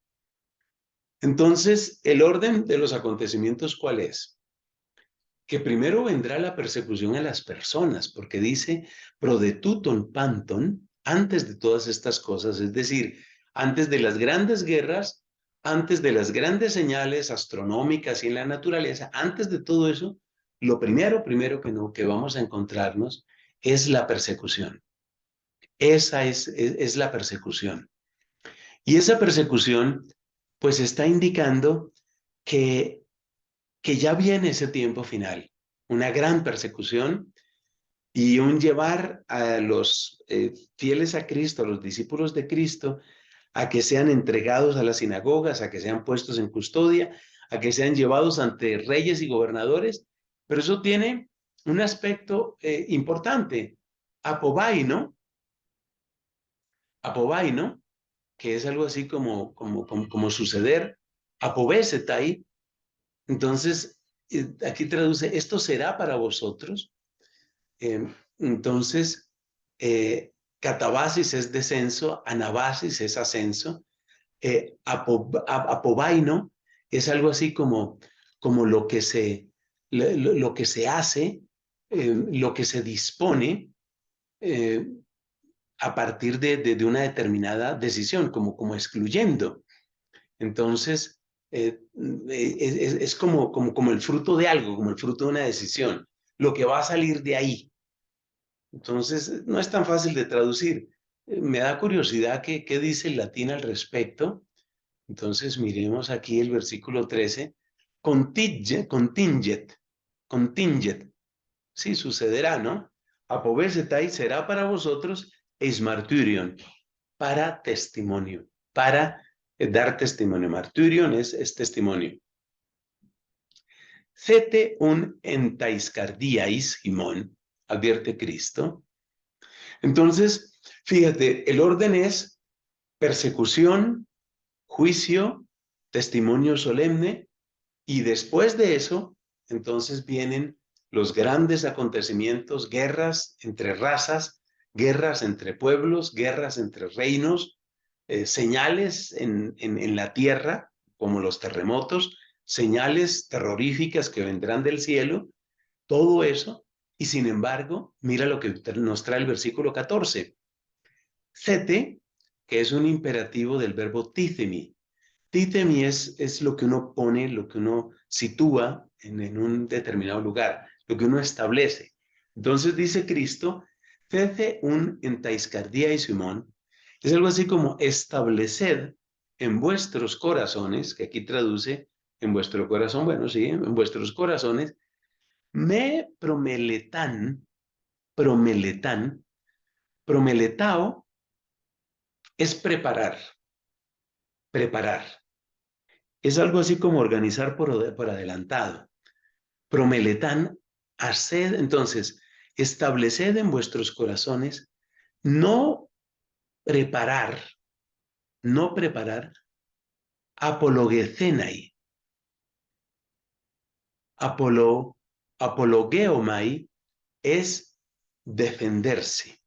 Speaker 1: Entonces, el orden de los acontecimientos, ¿cuál es? Que primero vendrá la persecución a las personas, porque dice prodetuton panton, antes de todas estas cosas, es decir, antes de las grandes guerras, antes de las grandes señales astronómicas y en la naturaleza, antes de todo eso, lo primero que vamos a encontrarnos es la persecución. Esa es la persecución. Y esa persecución, pues está indicando que ya viene ese tiempo final, una gran persecución y un llevar a los fieles a Cristo, a los discípulos de Cristo, a que sean entregados a las sinagogas, a que sean puestos en custodia, a que sean llevados ante reyes y gobernadores, pero eso tiene un aspecto importante, apobaino, apobaino, que es algo así como suceder, apobesetai. Entonces, aquí traduce, esto será para vosotros. Entonces, catabasis es descenso, anabasis es ascenso, apobaino es algo así como lo que se hace, lo que se dispone eh, a partir de una determinada decisión, como excluyendo. Entonces, es como el fruto de algo, como el fruto de una decisión, lo que va a salir de ahí. Entonces, no es tan fácil de traducir. Me da curiosidad qué dice el latín al respecto. Entonces, miremos aquí el versículo 13. Contingent. Sí, sucederá, ¿no? Apovesetai será para vosotros eis marturion, para testimonio, para dar testimonio. Marturion es testimonio. Cete un entaiscardiais, Simón, advierte Cristo. Entonces, fíjate, el orden es persecución, juicio, testimonio solemne, y después de eso, entonces vienen los grandes acontecimientos, guerras entre razas, guerras entre pueblos, guerras entre reinos, señales en la tierra, como los terremotos, señales terroríficas que vendrán del cielo, todo eso, y sin embargo, mira lo que nos trae el versículo 14. Cete, que es un imperativo del verbo tithemi. Tithemi es lo que uno pone, lo que uno sitúa en un determinado lugar, lo que uno establece. Entonces dice Cristo, cece un entaiscardia y Simón, es algo así como estableced en vuestros corazones, que aquí traduce en vuestro corazón, bueno, sí, en vuestros corazones, me promeletán, promeletao es preparar. Es algo así como organizar por adelantado. Promeletán, haced, entonces, estableced en vuestros corazones, no preparar, no preparar, apologecenai, apolo, apologeomai es defenderse,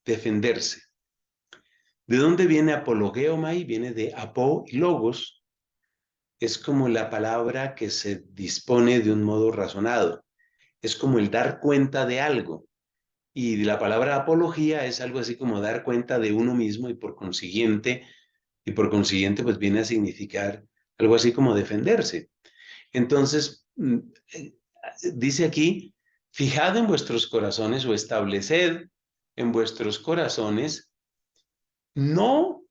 Speaker 1: defenderse. ¿De dónde viene apologeomai? Viene de apo y logos, es como la palabra que se dispone de un modo razonado, es como el dar cuenta de algo. Y la palabra apología es algo así como dar cuenta de uno mismo y por consiguiente pues viene a significar algo así como defenderse. Entonces, dice aquí, fijad en vuestros corazones o estableced en vuestros corazones, no,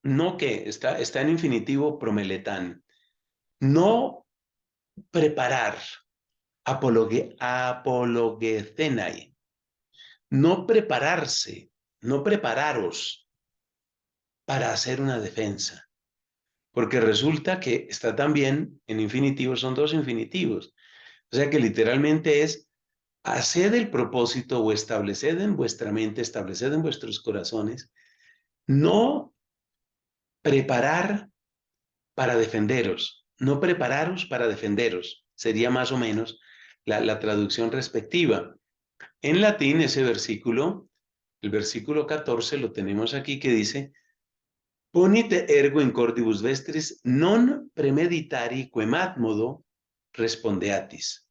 Speaker 1: no que está en infinitivo promeletán, no preparar, apologecenai, no prepararse, no prepararos para hacer una defensa, porque resulta que está también en infinitivo, son dos infinitivos, o sea que literalmente es haced el propósito o estableced en vuestra mente, estableced en vuestros corazones, no preparar para defenderos, no prepararos para defenderos, sería más o menos la traducción respectiva. En latín ese versículo, el versículo 14 lo tenemos aquí que dice, ponite ergo in cordibus vestris non premeditari quemat modo respondeatis.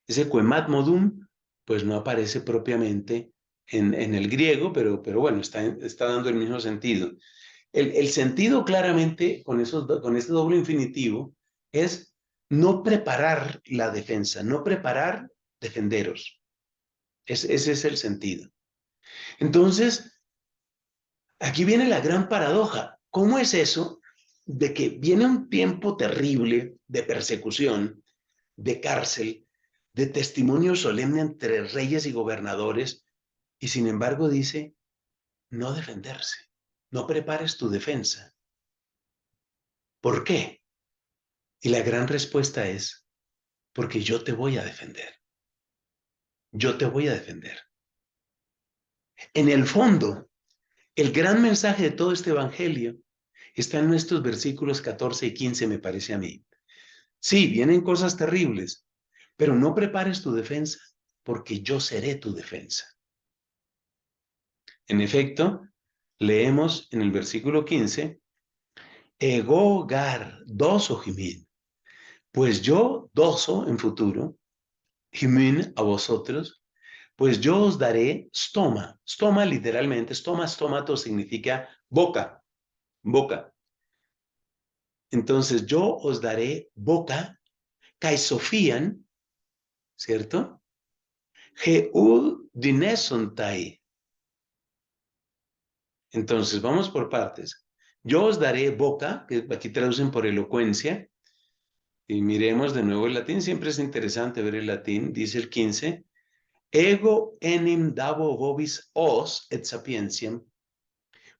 Speaker 1: Ese quemat modum, pues no aparece propiamente en el griego, pero bueno, está dando el mismo sentido. El sentido claramente con este doble infinitivo es no preparar la defensa, no preparar defenderos. Ese es el sentido. Entonces, aquí viene la gran paradoja. ¿Cómo es eso de que viene un tiempo terrible de persecución, de cárcel, de testimonio solemne entre reyes y gobernadores, y sin embargo dice no defenderse? no prepares tu defensa. ¿Por qué? Y la gran respuesta es, porque yo te voy a defender. Yo te voy a defender. En el fondo, el gran mensaje de todo este evangelio está en nuestros versículos 14 y 15, me parece a mí. Sí, vienen cosas terribles, pero no prepares tu defensa, porque yo seré tu defensa. En efecto, leemos en el versículo 15, Ego gar doso himin, pues yo doso en futuro, himin a vosotros, pues yo os daré stoma. Stoma literalmente, stomato significa boca, boca. Entonces yo os daré boca, kaisofian, ¿cierto? Jeud dinesontai. Entonces vamos por partes. Yo os daré boca, que aquí traducen por elocuencia, y miremos de nuevo el latín, siempre es interesante ver el latín, dice el 15, ego enim dabo vobis os et sapientiam,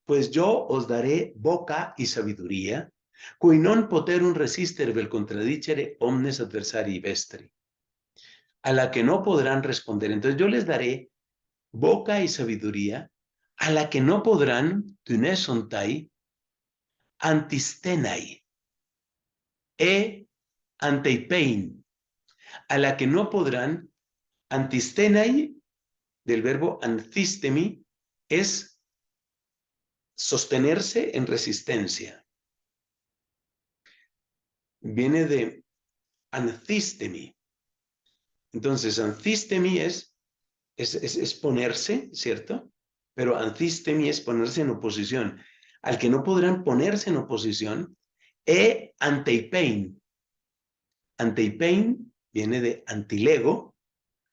Speaker 1: pues yo os daré boca y sabiduría, cui non poterum resistere vel contradicere omnes adversari vestri, a la que no podrán responder. Entonces yo les daré boca y sabiduría, a la que no podrán, tunesontai, antistenai, e anteipein, a la que no podrán, antistenai, del verbo anthistemi, es sostenerse en resistencia. Viene de anthistemi. Entonces, anthistemi es ponerse, ¿cierto? Pero anthistemi es ponerse en oposición. Al que no podrán ponerse en oposición, e anteipein. Anteipein viene de antilego.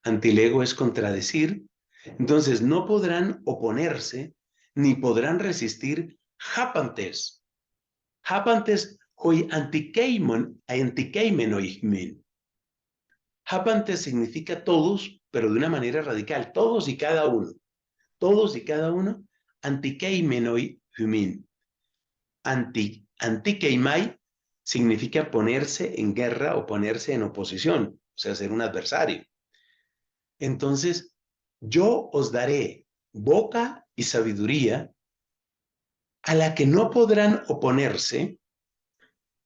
Speaker 1: Antilego es contradecir. Entonces, no podrán oponerse ni podrán resistir hapantes. Hapantes hoi antikeimenoichmin. Hapantes significa todos, pero de una manera radical. Todos y cada uno. Todos y cada uno. Antikeimenoi humin. Antikeimai significa ponerse en guerra o ponerse en oposición, o sea, ser un adversario. Entonces, yo os daré boca y sabiduría a la que no podrán oponerse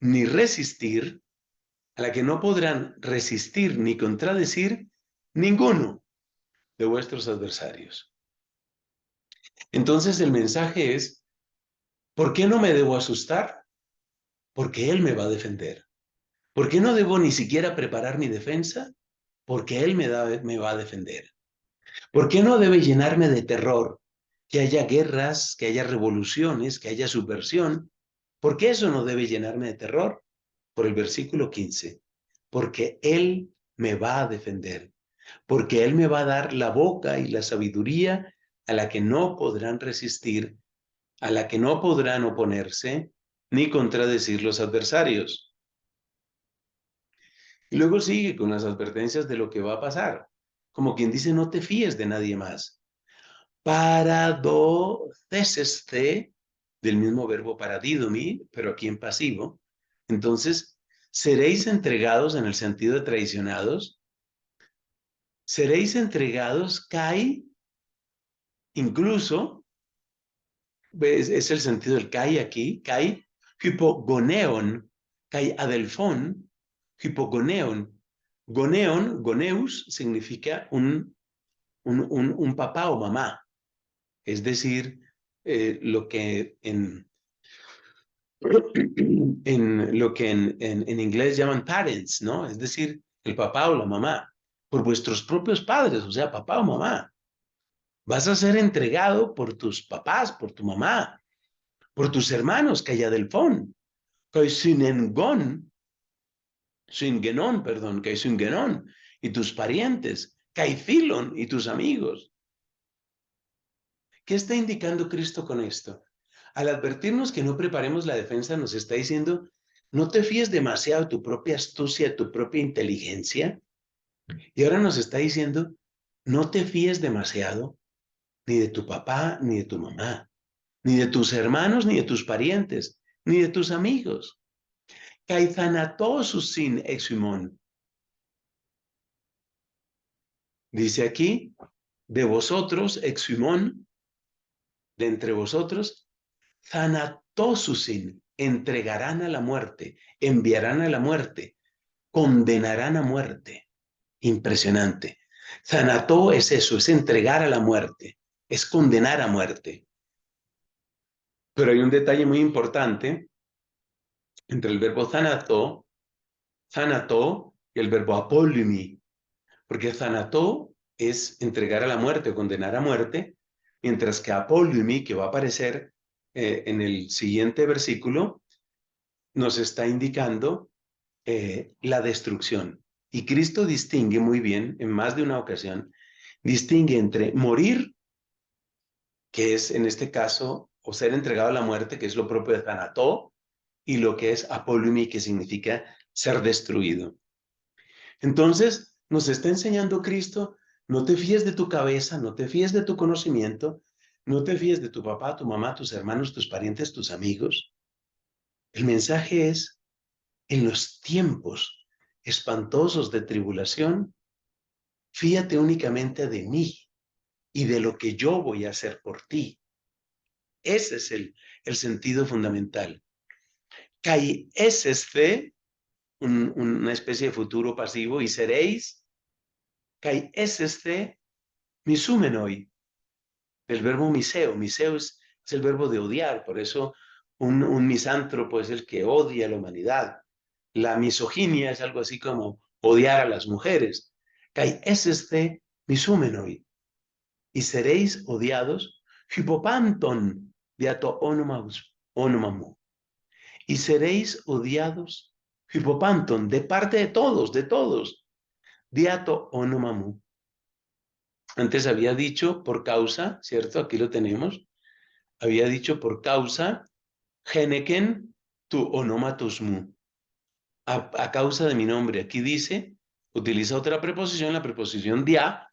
Speaker 1: ni resistir, a la que no podrán resistir ni contradecir ninguno de vuestros adversarios. Entonces el mensaje es, ¿por qué no me debo asustar? Porque Él me va a defender. ¿Por qué no debo ni siquiera preparar mi defensa? Porque Él me va a defender. ¿Por qué no debe llenarme de terror? Que haya guerras, que haya revoluciones, que haya subversión. ¿Por qué eso no debe llenarme de terror? Por el versículo 15. Porque Él me va a defender. Porque Él me va a dar la boca y la sabiduría a la que no podrán resistir, a la que no podrán oponerse, ni contradecir los adversarios. Y luego sigue con las advertencias de lo que va a pasar. Como quien dice, no te fíes de nadie más. Paradoceseste, del mismo verbo paradidomi, pero aquí en pasivo. Entonces, seréis entregados en el sentido de traicionados. Seréis entregados, kai, incluso, es el sentido del kai aquí, kai, hypogoneon, kai adelphon, hypogoneon. Goneon, goneus, significa un papá o mamá. Es decir, lo que en inglés llaman parents, ¿no? Es decir, el papá o la mamá, por vuestros propios padres, o sea, papá o mamá. Vas a ser entregado por tus papás, por tu mamá, por tus hermanos, Cayadelfón, Caixinengon, Singenon, perdón, Caixingenon, y tus parientes, Caifilon y tus amigos. ¿Qué está indicando Cristo con esto? Al advertirnos que no preparemos la defensa, nos está diciendo, no te fíes demasiado de tu propia astucia, de tu propia inteligencia. Y ahora nos está diciendo, no te fíes demasiado ni de tu papá ni de tu mamá. ni de tus hermanos, ni de tus parientes, ni de tus amigos. Kai thanatosusin exumon. Dice aquí, de vosotros, exumon, de entre vosotros, thanatosusin, entregarán a la muerte, enviarán a la muerte, condenarán a muerte. Impresionante. Thanató es eso, es entregar a la muerte, es condenar a muerte. Pero hay un detalle muy importante entre el verbo thanató y el verbo apolumi, porque thanató es entregar a la muerte o condenar a muerte, mientras que apolumi, que va a aparecer en el siguiente versículo, nos está indicando la destrucción. Y Cristo distingue muy bien, en más de una ocasión, distingue entre morir, que es en este caso, o ser entregado a la muerte, que es lo propio de Thanató, y lo que es apolumi, que significa ser destruido. Entonces, nos está enseñando Cristo, no te fíes de tu cabeza, no te fíes de tu conocimiento, no te fíes de tu papá, tu mamá, tus hermanos, tus parientes, tus amigos. El mensaje es, en los tiempos espantosos de tribulación, fíate únicamente de mí y de lo que yo voy a hacer por ti. Ese es el sentido fundamental. Kai eseste, una especie de futuro pasivo, y seréis, kai eseste misumenoi, del verbo miseo. Miseo es el verbo de odiar, por eso un misántropo es el que odia a la humanidad. La misoginia es algo así como odiar a las mujeres. Kai eseste misumenoi, y seréis odiados, hypopanton diato onomamu, y seréis odiados, hypopanton, de parte de todos, diato onomamu. Antes había dicho por causa, ¿cierto? Aquí lo tenemos. Había dicho por causa, geneken tu onomatusmu, a causa de mi nombre. Aquí dice, utiliza otra preposición, la preposición dia,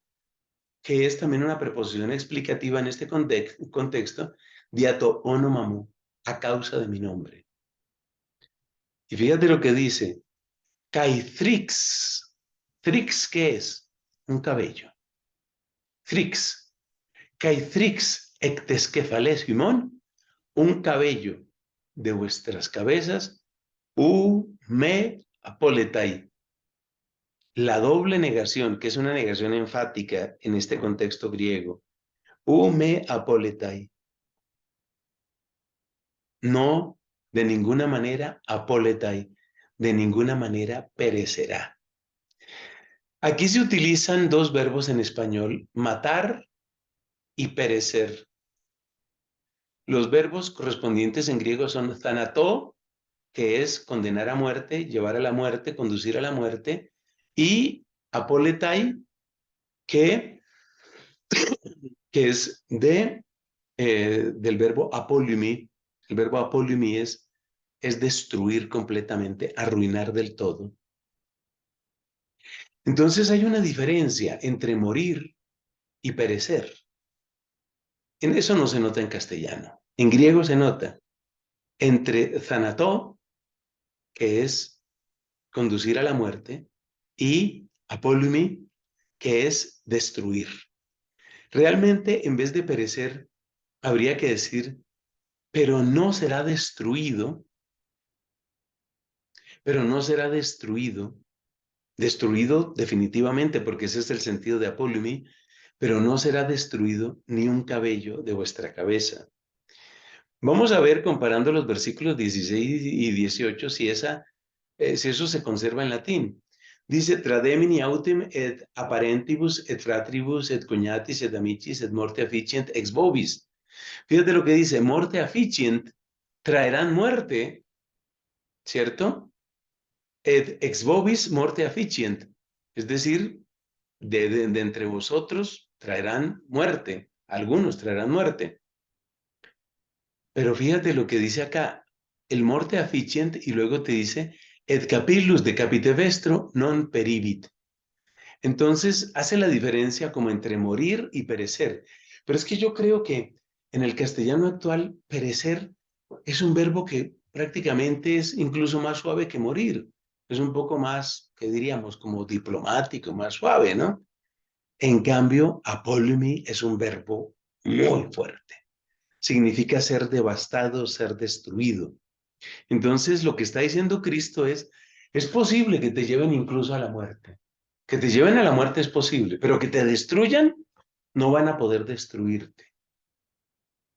Speaker 1: que es también una preposición explicativa en este contexto, diato onomamu, a causa de mi nombre. Y fíjate lo que dice, Caithrix. Thrix, ¿qué es? Un cabello. Thrix. Caithrix ectesquefales humón, un cabello de vuestras cabezas, me apoletai. La doble negación, que es una negación enfática en este contexto griego, me apoletai. No, de ninguna manera apoletai, de ninguna manera perecerá. Aquí se utilizan dos verbos en español, matar y perecer. Los verbos correspondientes en griego son thanato, que es condenar a muerte, llevar a la muerte, conducir a la muerte, y apoletai, que, que es del verbo apolumi. El verbo apolumi es destruir completamente, arruinar del todo. Entonces hay una diferencia entre morir y perecer. En eso no se nota en castellano. En griego se nota entre thanató, que es conducir a la muerte, y apolumi, que es destruir. Realmente, en vez de perecer, habría que decir, pero no será destruido, pero no será destruido, destruido definitivamente, porque ese es el sentido de apolumi, pero no será destruido ni un cabello de vuestra cabeza. Vamos a ver, comparando los versículos 16 y 18, si eso se conserva en latín. Dice, trademini autem et apparentibus et fratribus et cognatis et amicis et morte afficient ex vobis. Fíjate lo que dice, morte afficient, traerán muerte, ¿cierto? Et ex vobis morte afficient, es decir, de entre vosotros traerán muerte, algunos traerán muerte. Pero fíjate lo que dice acá, el morte afficient, y luego te dice, et capillus decapite vestro non peribit. Entonces hace la diferencia como entre morir y perecer. Pero es que yo creo que En el castellano actual, perecer es un verbo que prácticamente es incluso más suave que morir. Es un poco más, ¿qué diríamos? Como diplomático, más suave, ¿no? En cambio, apolumi es un verbo muy fuerte. Significa ser devastado, ser destruido. Entonces, lo que está diciendo Cristo es posible que te lleven incluso a la muerte. Que te lleven a la muerte es posible, pero que te destruyan, no van a poder destruirte.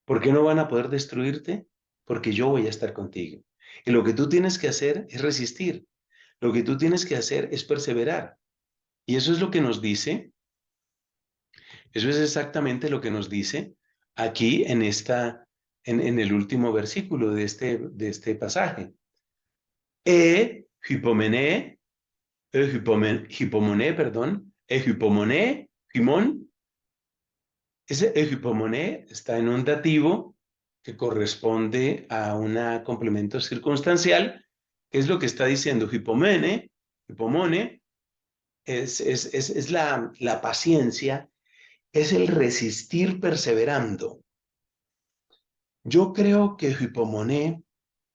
Speaker 1: ¿Por qué no van a poder destruirte? Porque yo voy a estar contigo. Y lo que tú tienes que hacer es resistir. Lo que tú tienes que hacer es perseverar. Y eso es lo que nos dice, eso es exactamente lo que nos dice aquí en el último versículo de este pasaje. Hypomene, hypomone, perdón, hypomone, hymon. Ese hypomone está en un dativo que corresponde a un complemento circunstancial, que es lo que está diciendo hypomene, hypomone, es la paciencia, es el resistir perseverando. Yo creo que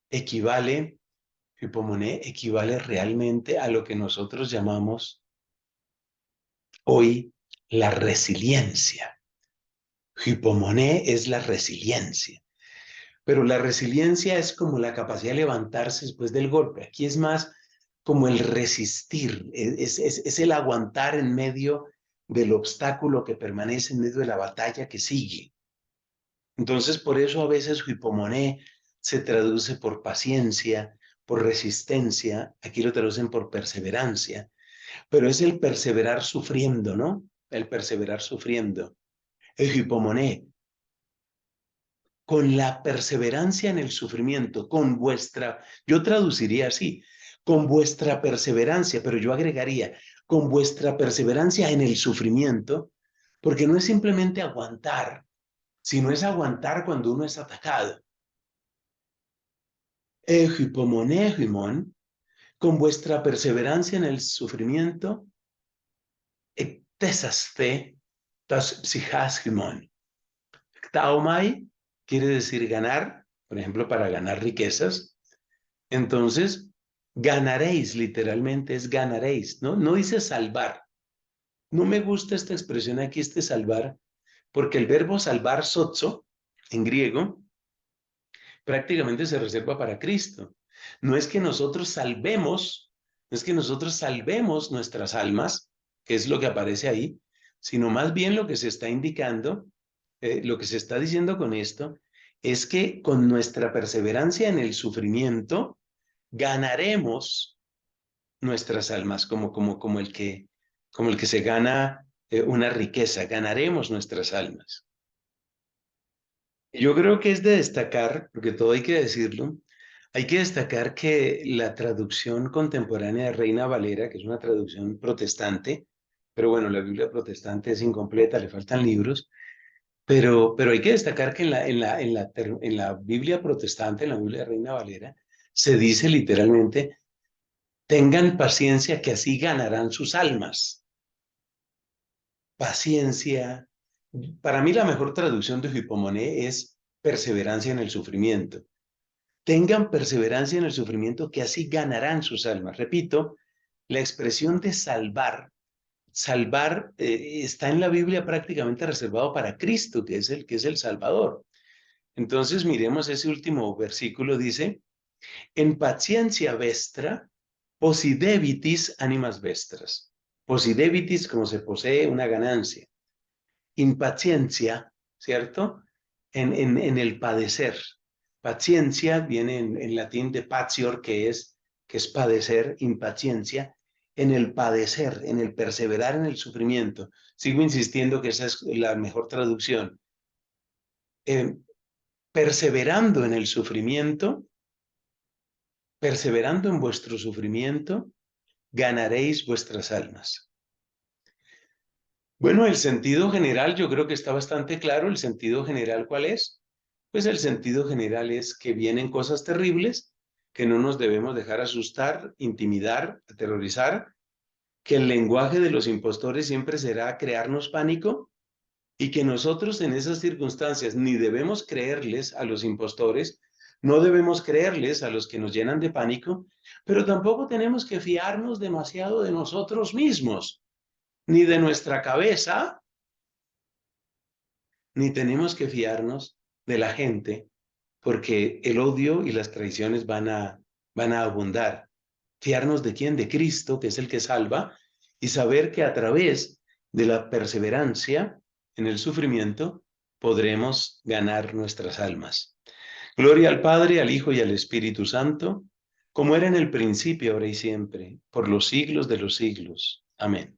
Speaker 1: equivale, hypomone equivale realmente a lo que nosotros llamamos hoy la resiliencia. Hypomone es la resiliencia. Pero la resiliencia es como la capacidad de levantarse después del golpe. Aquí es más como el resistir, es el aguantar en medio del obstáculo que permanece en medio de la batalla que sigue. Entonces, por eso a veces hipomoné se traduce por paciencia, por resistencia, aquí lo traducen por perseverancia, pero es el perseverar sufriendo, ¿no? El perseverar sufriendo. El hipomoné, con la perseverancia en el sufrimiento, yo traduciría así, con vuestra perseverancia, pero yo agregaría, con vuestra perseverancia en el sufrimiento, porque no es simplemente aguantar, sino es aguantar cuando uno es atacado. Ejipomonejimon, con vuestra perseverancia en el sufrimiento, ectesaste tas psijasgimon. Taomai quiere decir ganar, por ejemplo, para ganar riquezas. Entonces, ganaréis, literalmente es ganaréis, ¿no? No dice salvar. No me gusta esta expresión aquí, este salvar, porque el verbo salvar, sozo, en griego, prácticamente se reserva para Cristo. No es que nosotros salvemos, no es que nosotros salvemos nuestras almas, que es lo que aparece ahí, sino más bien lo que se está indicando, lo que se está diciendo con esto, es que con nuestra perseverancia en el sufrimiento, ganaremos nuestras almas, como el que se gana una riqueza, ganaremos nuestras almas. Yo creo que es de destacar, porque todo hay que decirlo, hay que destacar que la traducción contemporánea de Reina Valera, que es una traducción protestante, pero bueno, la Biblia protestante es incompleta, le faltan libros, pero hay que destacar que en la Biblia protestante, en la Biblia de Reina Valera, se dice literalmente, tengan paciencia que así ganarán sus almas. Paciencia. Para mí la mejor traducción de Hipomoné es perseverancia en el sufrimiento. Tengan perseverancia en el sufrimiento que así ganarán sus almas. Repito, la expresión de salvar, salvar está en la Biblia prácticamente reservado para Cristo, que es el Salvador. Entonces miremos ese último versículo, dice, en paciencia vestra, posidebitis animas vestras. Posidebitis como se posee una ganancia. Impaciencia, ¿cierto? En el padecer. Paciencia viene en latín de patior, que es padecer, impaciencia, en el padecer, en el perseverar en el sufrimiento. Sigo insistiendo que esa es la mejor traducción. Eh, perseverando en el sufrimiento, perseverando en vuestro sufrimiento, ganaréis vuestras almas. Bueno, el sentido general yo creo que está bastante claro. ¿El sentido general cuál es? Pues el sentido general es que vienen cosas terribles, que no nos debemos dejar asustar, intimidar, aterrorizar, que el lenguaje de los impostores siempre será crearnos pánico, y que nosotros en esas circunstancias ni debemos creerles a los impostores, no debemos creerles a los que nos llenan de pánico, pero tampoco tenemos que fiarnos demasiado de nosotros mismos, ni de nuestra cabeza, ni tenemos que fiarnos de la gente, porque el odio y las traiciones van a abundar. Fiarnos de quién, de Cristo, que es el que salva, y saber que a través de la perseverancia en el sufrimiento podremos ganar nuestras almas. Gloria al Padre, al Hijo y al Espíritu Santo, como era en el principio, ahora y siempre, por los siglos de los siglos. Amén.